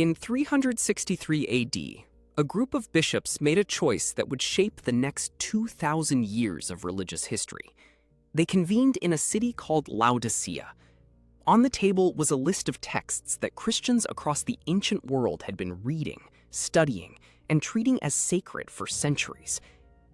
In 363 AD, a group of bishops made a choice that would shape the next 2,000 years of religious history. They convened in a city called Laodicea. On the table was a list of texts that Christians across the ancient world had been reading, studying, and treating as sacred for centuries.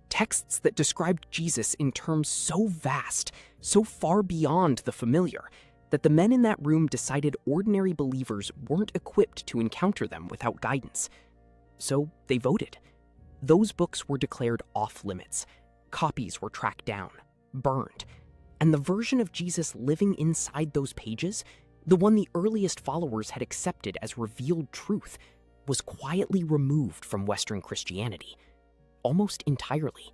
Texts that described Jesus in terms so vast, so far beyond the familiar, that the men in that room decided ordinary believers weren't equipped to encounter them without guidance. So they voted. Those books were declared off-limits. Copies were tracked down, burned. And the version of Jesus living inside those pages, the one the earliest followers had accepted as revealed truth, was quietly removed from Western Christianity. Almost entirely.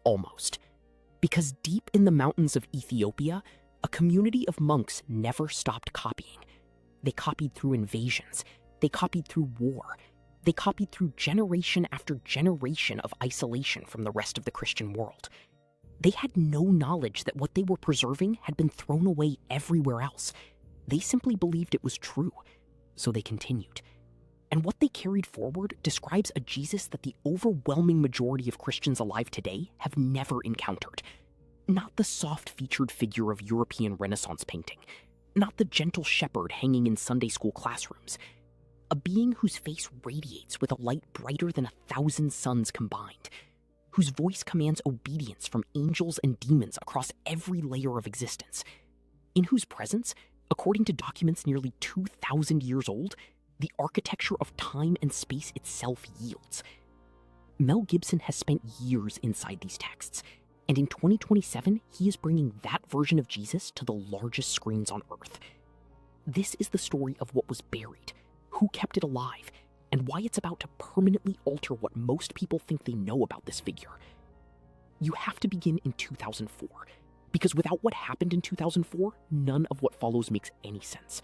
Almost. Because deep in the mountains of Ethiopia, a community of monks never stopped copying. They copied through invasions. They copied through war. They copied through generation after generation of isolation from the rest of the Christian world. They had no knowledge that what they were preserving had been thrown away everywhere else. They simply believed it was true, so they continued. And what they carried forward describes a Jesus that the overwhelming majority of Christians alive today have never encountered. Not the soft-featured figure of European Renaissance painting, not the gentle shepherd hanging in Sunday school classrooms. A being whose face radiates with a light brighter than 1,000 suns combined, whose voice commands obedience from angels and demons across every layer of existence, in whose presence, according to documents nearly 2,000 years old, the architecture of time and space itself yields. Mel Gibson has spent years inside these texts, and in 2027, he is bringing that version of Jesus to the largest screens on Earth. This is the story of what was buried, who kept it alive, and why it's about to permanently alter what most people think they know about this figure. You have to begin in 2004, because without what happened in 2004, none of what follows makes any sense.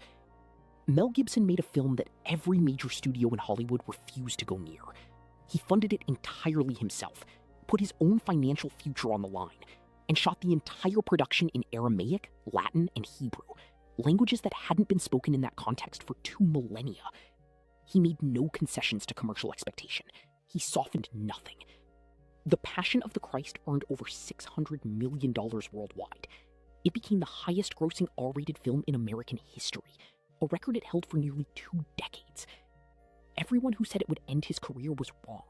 Mel Gibson made a film that every major studio in Hollywood refused to go near. He funded it entirely himself, put his own financial future on the line, and shot the entire production in Aramaic, Latin, and Hebrew, languages that hadn't been spoken in that context for 2 millennia. He made no concessions to commercial expectation. He softened nothing. The Passion of the Christ earned over $600 million worldwide. It became the highest-grossing R-rated film in American history, a record it held for nearly 2 decades. Everyone who said it would end his career was wrong.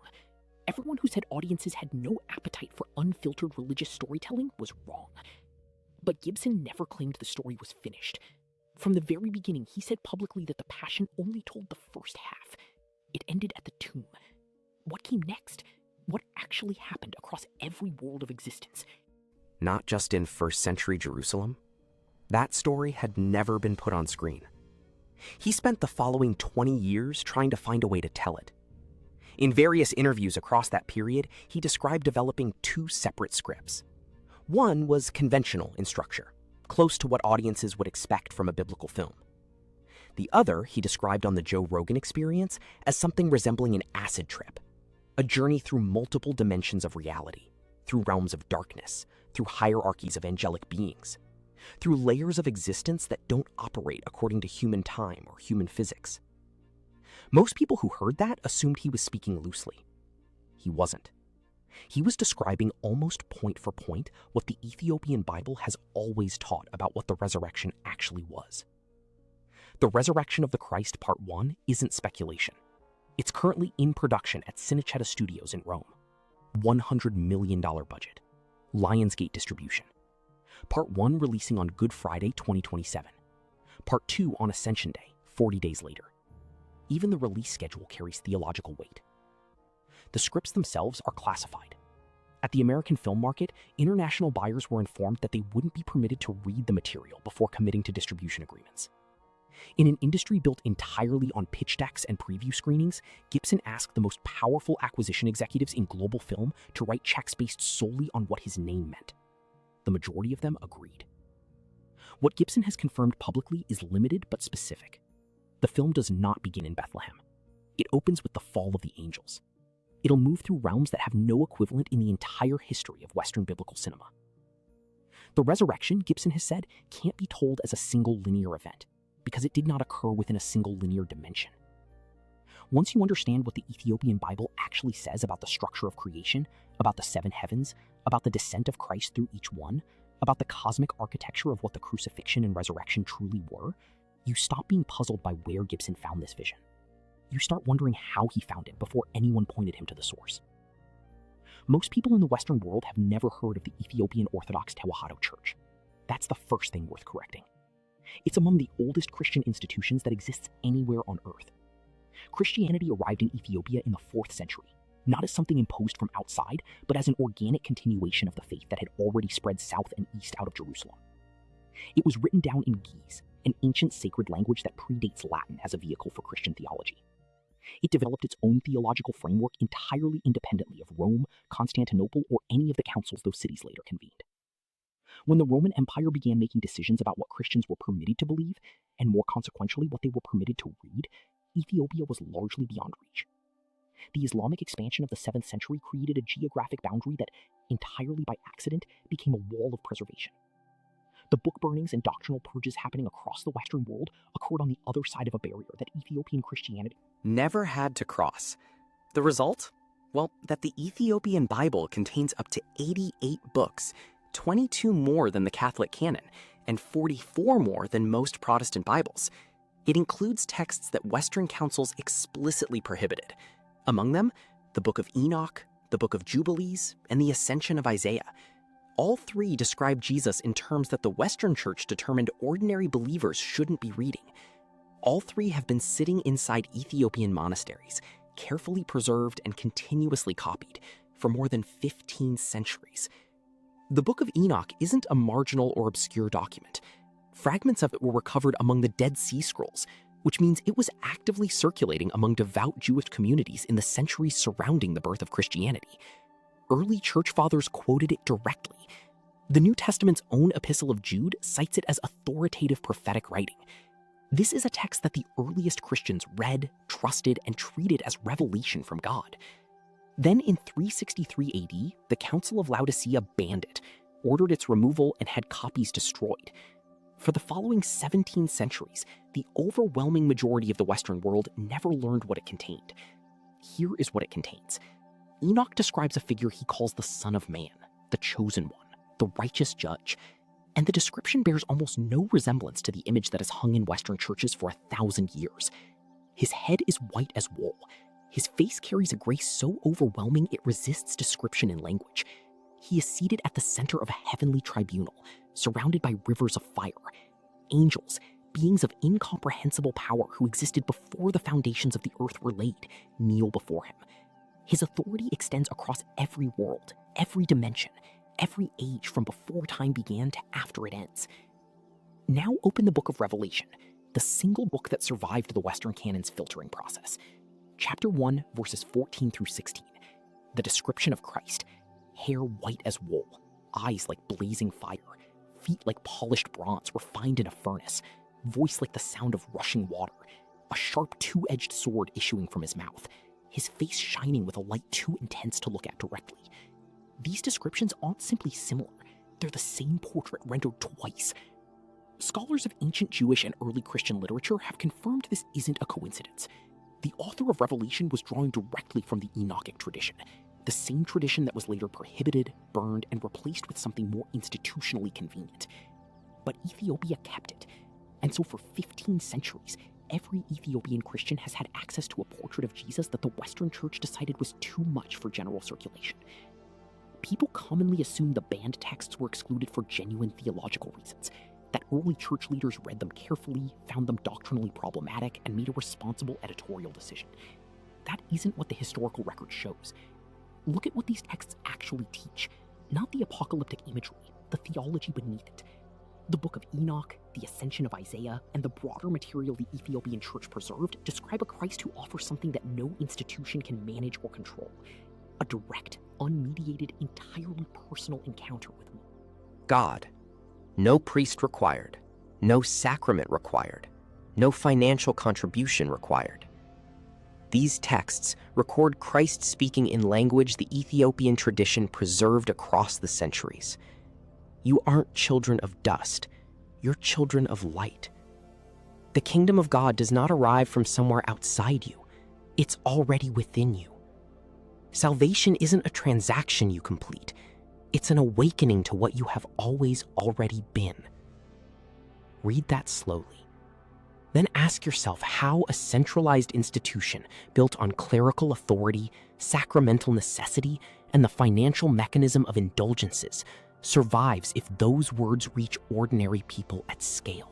Everyone who said audiences had no appetite for unfiltered religious storytelling was wrong. But Gibson never claimed the story was finished. From the very beginning, he said publicly that The Passion only told the first half. It ended at the tomb. What came next? What actually happened across every world of existence? Not just in first century Jerusalem. That story had never been put on screen. He spent the following 20 years trying to find a way to tell it. In various interviews across that period, he described developing 2 separate scripts. One was conventional in structure, close to what audiences would expect from a biblical film. The other he described on the Joe Rogan Experience as something resembling an acid trip, a journey through multiple dimensions of reality, through realms of darkness, through hierarchies of angelic beings, through layers of existence that don't operate according to human time or human physics. Most people who heard that assumed he was speaking loosely. He wasn't. He was describing almost point for point what the Ethiopian Bible has always taught about what the resurrection actually was. The Resurrection of the Christ Part 1 isn't speculation. It's currently in production at Cinecittà Studios in Rome. $100 million budget. Lionsgate distribution. Part 1 releasing on Good Friday 2027. Part 2 on Ascension Day, 40 days later. Even the release schedule carries theological weight. The scripts themselves are classified. At the American film market, international buyers were informed that they wouldn't be permitted to read the material before committing to distribution agreements. In an industry built entirely on pitch decks and preview screenings, Gibson asked the most powerful acquisition executives in global film to write checks based solely on what his name meant. The majority of them agreed. What Gibson has confirmed publicly is limited but specific. The film does not begin in Bethlehem. It opens with the fall of the angels. It'll move through realms that have no equivalent in the entire history of Western biblical cinema. The resurrection, Gibson has said, can't be told as a single linear event, because it did not occur within a single linear dimension. Once you understand what the Ethiopian Bible actually says about the structure of creation, about the seven heavens, about the descent of Christ through each one, about the cosmic architecture of what the crucifixion and resurrection truly were, you stop being puzzled by where Gibson found this vision. You start wondering how he found it before anyone pointed him to the source. Most people in the Western world have never heard of the Ethiopian Orthodox Tewahedo Church. That's the first thing worth correcting. It's among the oldest Christian institutions that exists anywhere on earth. Christianity arrived in Ethiopia in the 4th century, not as something imposed from outside, but as an organic continuation of the faith that had already spread south and east out of Jerusalem. It was written down in Ge'ez, an ancient sacred language that predates Latin as a vehicle for Christian theology. It developed its own theological framework entirely independently of Rome, Constantinople, or any of the councils those cities later convened. When the Roman Empire began making decisions about what Christians were permitted to believe, and more consequentially what they were permitted to read, Ethiopia was largely beyond reach. The Islamic expansion of the 7th century created a geographic boundary that, entirely by accident, became a wall of preservation. The book burnings and doctrinal purges happening across the Western world occurred on the other side of a barrier that Ethiopian Christianity never had to cross. The result? Well, that the Ethiopian Bible contains up to 88 books, 22 more than the Catholic canon, and 44 more than most Protestant Bibles. It includes texts that Western councils explicitly prohibited. Among them, the Book of Enoch, the Book of Jubilees, and the Ascension of Isaiah. All three describe Jesus in terms that the Western Church determined ordinary believers shouldn't be reading. All three have been sitting inside Ethiopian monasteries, carefully preserved and continuously copied, for more than 15 centuries. The Book of Enoch isn't a marginal or obscure document. Fragments of it were recovered among the Dead Sea Scrolls, which means it was actively circulating among devout Jewish communities in the centuries surrounding the birth of Christianity. Early church fathers quoted it directly. The New Testament's own Epistle of Jude cites it as authoritative prophetic writing. This is a text that the earliest Christians read, trusted, and treated as revelation from God. Then in 363 AD, the Council of Laodicea banned it, ordered its removal, and had copies destroyed. For the following 17 centuries, the overwhelming majority of the Western world never learned what it contained. Here is what it contains. Enoch describes a figure he calls the Son of Man, the Chosen One, the righteous judge, and the description bears almost no resemblance to the image that has hung in Western churches for 1,000 years. His head is white as wool. His face carries a grace so overwhelming it resists description in language. He is seated at the center of a heavenly tribunal, surrounded by rivers of fire. Angels, beings of incomprehensible power who existed before the foundations of the earth were laid, kneel before him. His authority extends across every world, every dimension, every age from before time began to after it ends. Now open the Book of Revelation, the single book that survived the Western canon's filtering process. Chapter 1, verses 14 through 16. The description of Christ. Hair white as wool, eyes like blazing fire, feet like polished bronze refined in a furnace, voice like the sound of rushing water, a sharp two-edged sword issuing from his mouth, his face shining with a light too intense to look at directly. These descriptions aren't simply similar, they're the same portrait rendered twice. Scholars of ancient Jewish and early Christian literature have confirmed this isn't a coincidence. The author of Revelation was drawing directly from the Enochic tradition, the same tradition that was later prohibited, burned, and replaced with something more institutionally convenient. But Ethiopia kept it, and so for 15 centuries, every Ethiopian Christian has had access to a portrait of Jesus that the Western Church decided was too much for general circulation. People commonly assume the banned texts were excluded for genuine theological reasons, that early church leaders read them carefully, found them doctrinally problematic, and made a responsible editorial decision. That isn't what the historical record shows. Look at what these texts actually teach, not the apocalyptic imagery, the theology beneath it. The Book of Enoch, the Ascension of Isaiah, and the broader material the Ethiopian church preserved describe a Christ who offers something that no institution can manage or control. A direct, unmediated, entirely personal encounter with me. God. No priest required, no sacrament required, no financial contribution required. These texts record Christ speaking in language the Ethiopian tradition preserved across the centuries. You aren't children of dust, you're children of light. The kingdom of God does not arrive from somewhere outside you. It's already within you. Salvation isn't a transaction you complete. It's an awakening to what you have always already been. Read that slowly. Then ask yourself how a centralized institution built on clerical authority, sacramental necessity, and the financial mechanism of indulgences survives if those words reach ordinary people at scale.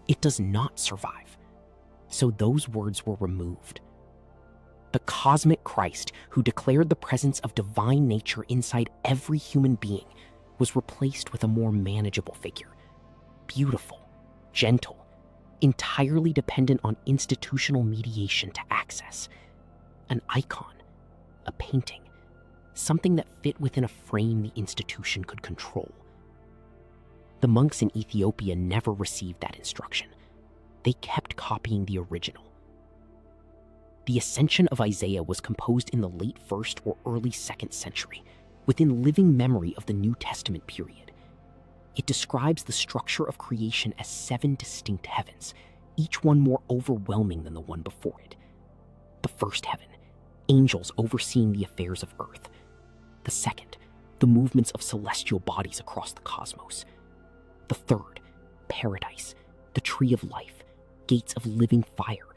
It does not survive. So those words were removed. The cosmic Christ, who declared the presence of divine nature inside every human being, was replaced with a more manageable figure. Beautiful, gentle, entirely dependent on institutional mediation to access. An icon, a painting, something that fit within a frame the institution could control. The monks in Ethiopia never received that instruction. They kept copying the original. The Ascension of Isaiah was composed in the late 1st or early 2nd century, within living memory of the New Testament period. It describes the structure of creation as 7 distinct heavens, each one more overwhelming than the one before it. The first heaven, angels overseeing the affairs of earth. The second, the movements of celestial bodies across the cosmos. The third, paradise, the tree of life, gates of living fire,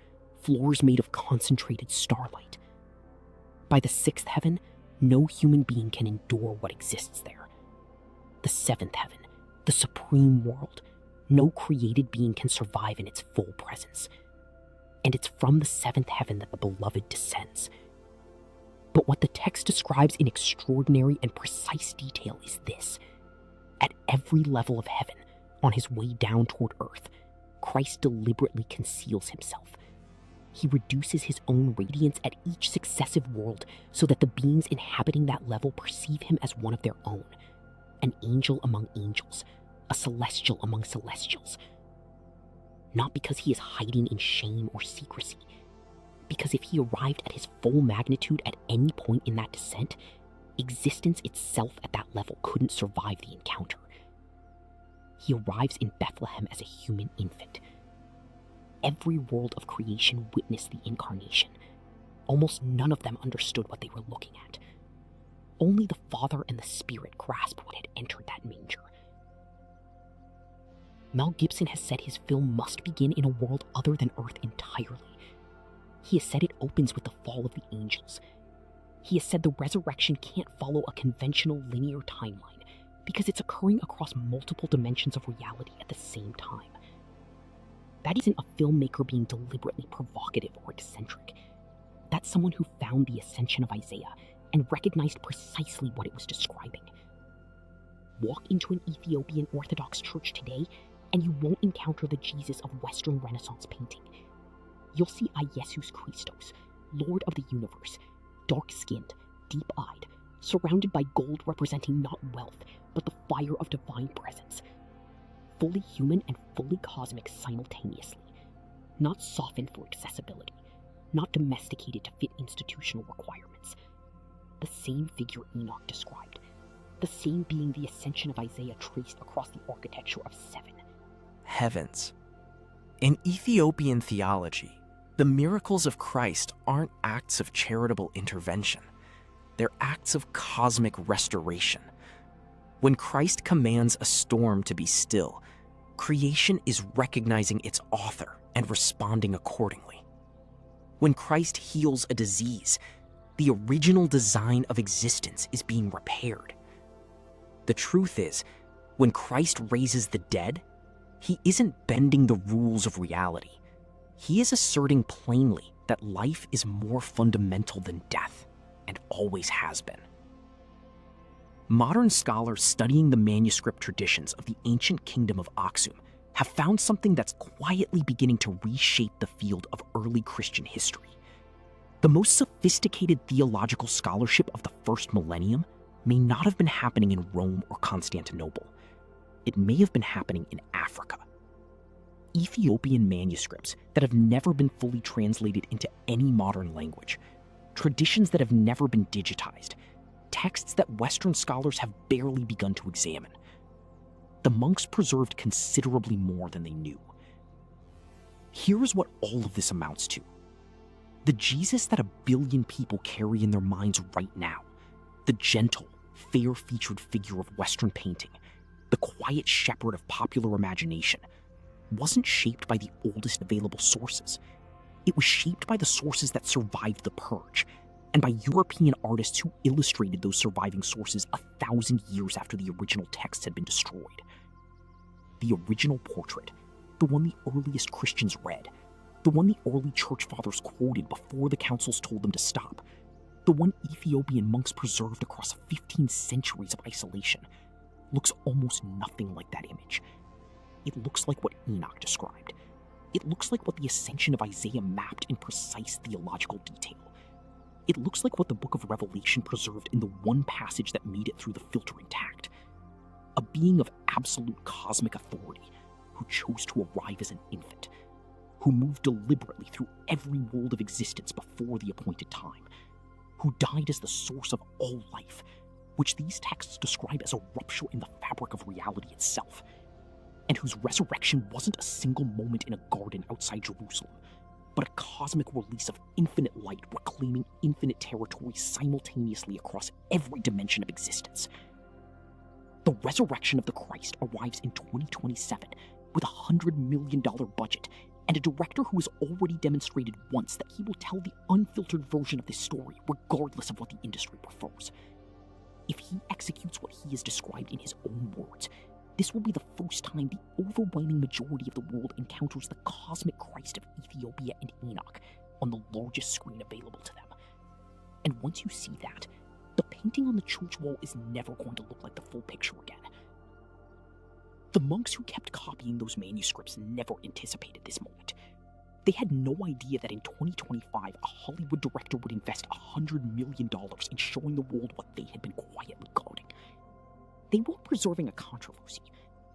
floors made of concentrated starlight. By the 6th heaven, no human being can endure what exists there. The 7th heaven, the supreme world, no created being can survive in its full presence. And it's from the 7th heaven that the beloved descends. But what the text describes in extraordinary and precise detail is this. At every level of heaven, on his way down toward earth, Christ deliberately conceals himself. He reduces his own radiance at each successive world so that the beings inhabiting that level perceive him as one of their own, an angel among angels, a celestial among celestials. Not because he is hiding in shame or secrecy, because if he arrived at his full magnitude at any point in that descent, existence itself at that level couldn't survive the encounter. He arrives in Bethlehem as a human infant. Every world of creation witnessed the incarnation. Almost none of them understood what they were looking at. Only the Father and the Spirit grasped what had entered that manger. Mel Gibson has said his film must begin in a world other than Earth entirely. He has said it opens with the fall of the angels. He has said the resurrection can't follow a conventional linear timeline because it's occurring across multiple dimensions of reality at the same time. That isn't a filmmaker being deliberately provocative or eccentric. That's someone who found the Ascension of Isaiah and recognized precisely what it was describing. Walk into an Ethiopian Orthodox church today, and you won't encounter the Jesus of Western Renaissance painting. You'll see Jesus Christos, Lord of the universe, dark-skinned, deep-eyed, surrounded by gold representing not wealth, but the fire of divine presence. Fully human and fully cosmic simultaneously, not softened for accessibility, not domesticated to fit institutional requirements. The same figure Enoch described, the same being the Ascension of Isaiah traced across the architecture of 7. Heavens. In Ethiopian theology, the miracles of Christ aren't acts of charitable intervention. They're acts of cosmic restoration. When Christ commands a storm to be still, creation is recognizing its author and responding accordingly. When Christ heals a disease, the original design of existence is being repaired. The truth is, when Christ raises the dead, he isn't bending the rules of reality. He is asserting plainly that life is more fundamental than death, and always has been. Modern scholars studying the manuscript traditions of the ancient kingdom of Aksum have found something that's quietly beginning to reshape the field of early Christian history. The most sophisticated theological scholarship of the first millennium may not have been happening in Rome or Constantinople. It may have been happening in Africa. Ethiopian manuscripts that have never been fully translated into any modern language, traditions that have never been digitized, texts that Western scholars have barely begun to examine. The monks preserved considerably more than they knew. Here's what all of this amounts to. The Jesus that a billion people carry in their minds right now, the gentle, fair-featured figure of Western painting, the quiet shepherd of popular imagination, wasn't shaped by the oldest available sources. It was shaped by the sources that survived the Purge, and by European artists who illustrated those surviving sources 1,000 years after the original texts had been destroyed. The original portrait, the one the earliest Christians read, the one the early church fathers quoted before the councils told them to stop, the one Ethiopian monks preserved across 15 centuries of isolation, looks almost nothing like that image. It looks like what Enoch described. It looks like what the ascension of Isaiah mapped in precise theological detail. It looks like what the Book of Revelation preserved in the one passage that made it through the filter intact. A being of absolute cosmic authority who chose to arrive as an infant, who moved deliberately through every world of existence before the appointed time, who died as the source of all life, which these texts describe as a rupture in the fabric of reality itself, and whose resurrection wasn't a single moment in a garden outside Jerusalem, but a cosmic release of infinite light reclaiming infinite territory simultaneously across every dimension of existence. The resurrection of the Christ arrives in 2027 with a $100 million budget and a director who has already demonstrated once that he will tell the unfiltered version of this story regardless of what the industry prefers. If he executes what he has described in his own words, this will be the first time the overwhelming majority of the world encounters the cosmic Christ of Ethiopia and Enoch on the largest screen available to them. And once you see that, the painting on the church wall is never going to look like the full picture again. The monks who kept copying those manuscripts never anticipated this moment. They had no idea that in 2025, a Hollywood director would invest $100 million in showing the world what they had been quietly guarding. They weren't preserving a controversy.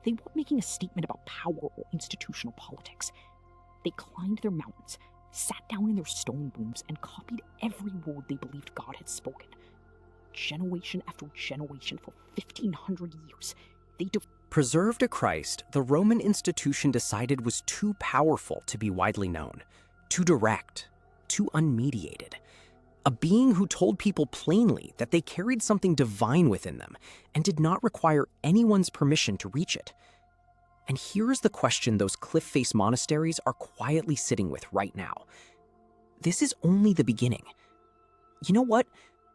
They weren't making a statement about power or institutional politics. They climbed their mountains, sat down in their stone rooms, and copied every word they believed God had spoken. Generation after generation for 1,500 years, they preserved a Christ the Roman institution decided was too powerful to be widely known, too direct, too unmediated. A being who told people plainly that they carried something divine within them and did not require anyone's permission to reach it. And here's the question those cliff-face monasteries are quietly sitting with right now. This is only the beginning. You know what?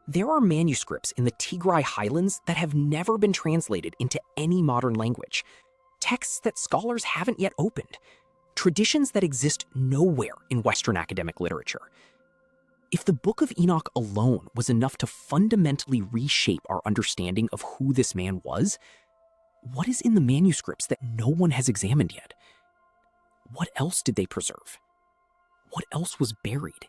There are manuscripts in the Tigray highlands that have never been translated into any modern language, texts that scholars haven't yet opened, traditions that exist nowhere in Western academic literature. If the Book of Enoch alone was enough to fundamentally reshape our understanding of who this man was, what is in the manuscripts that no one has examined yet? What else did they preserve? What else was buried?